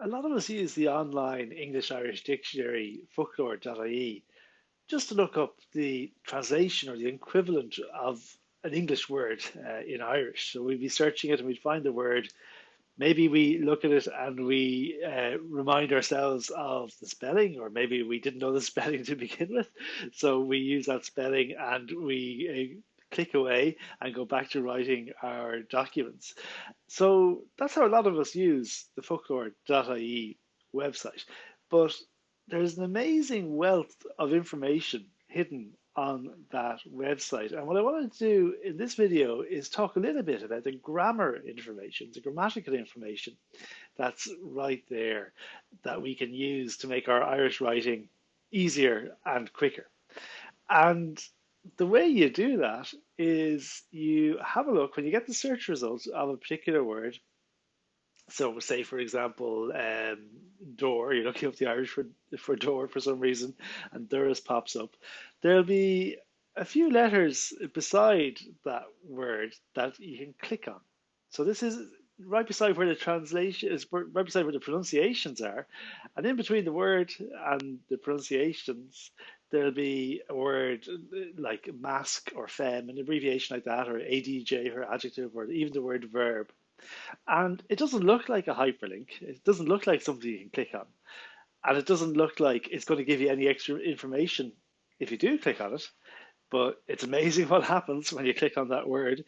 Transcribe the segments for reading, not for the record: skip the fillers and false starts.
A lot of us use the online English-Irish dictionary focloir.ie just to look up the translation or the equivalent of an English word in Irish. So we'd be searching it and we'd find the word. Maybe we look at it and we remind ourselves of the spelling, or maybe we didn't know the spelling to begin with. So we use that spelling and we click away and go back to writing our documents. So that's how a lot of us use the focloir.ie website. But there's an amazing wealth of information hidden on that website. And what I want to do in this video is talk a little bit about the grammar information, the grammatical information that's right there that we can use to make our Irish writing easier and quicker. And the way you do that is you have a look when you get the search results of a particular word. So, say for example, door. You're looking up the Irish for door for some reason, and Duras pops up. There'll be a few letters beside that word that you can click on. So this is right beside where the translation is, right beside where the pronunciations are, and in between the word and the pronunciations, there'll be a word like mask or fem, an abbreviation like that, or adj or adjective, or even the word verb. And it doesn't look like a hyperlink. It doesn't look like something you can click on. And it doesn't look like it's going to give you any extra information if you do click on it. But it's amazing what happens when you click on that word.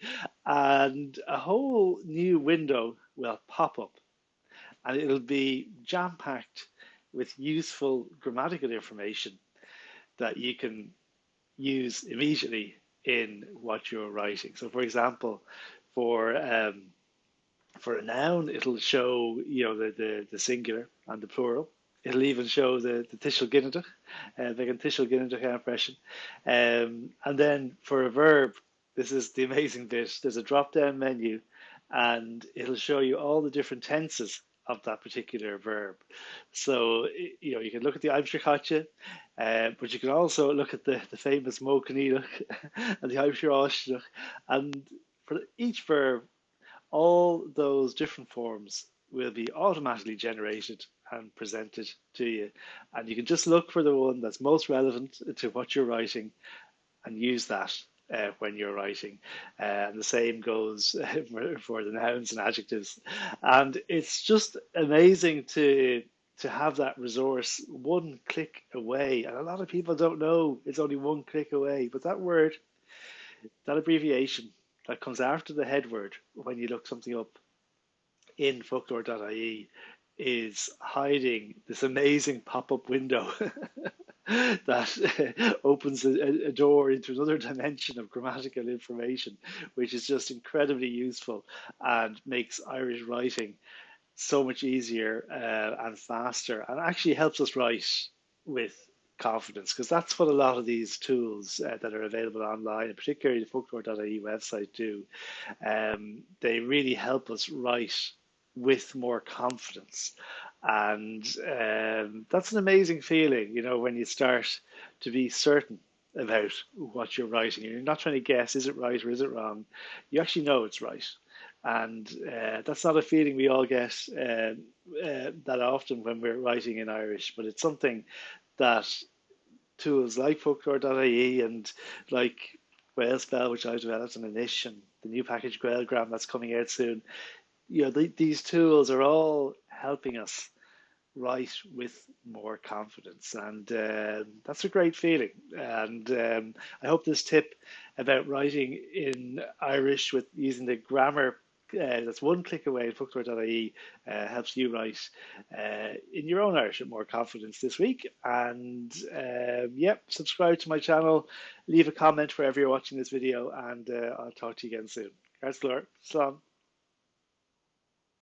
And a whole new window will pop up. And it'll be jam packed with useful grammatical information that you can use immediately in what you're writing. So, for example, for for a noun, it'll show the singular and the plural. It'll even show the tischel ginnedag, like a tischel ginnedag impression. And then for a verb, this is the amazing bit. There's a drop down menu, and it'll show you all the different tenses of that particular verb. So you can look at the Aimsir, but you can also look at the famous Mo Cnílach and the Aimsir, and for each verb all those different forms will be automatically generated and presented to you. And you can just look for the one that's most relevant to what you're writing and use that when you're writing. And the same goes for the nouns and adjectives. And it's just amazing to have that resource one click away. And a lot of people don't know it's only one click away, but that word, that abbreviation that comes after the head word when you look something up in focloir.ie is hiding this amazing pop-up window that opens a door into another dimension of grammatical information, which is just incredibly useful and makes Irish writing so much easier and faster, and actually helps us write with confidence, because that's what a lot of these tools that are available online, and particularly the focloir.ie website, do. They really help us write with more confidence. And that's an amazing feeling, when you start to be certain about what you're writing. You're not trying to guess, is it right or is it wrong? You actually know it's right. And that's not a feeling we all get that often when we're writing in Irish, but it's something that tools like focloir.ie and like Whalespell, which I've developed in Anish, and the new package Grailgram that's coming out soon, these tools are all helping us write with more confidence, and that's a great feeling. And I hope this tip about writing in Irish with using the grammar that's one click away at focloir.ie helps you write in your own Irish with more confidence this week. And yep, subscribe to my channel, leave a comment wherever you're watching this video, and I'll talk to you again soon. Gart Slán.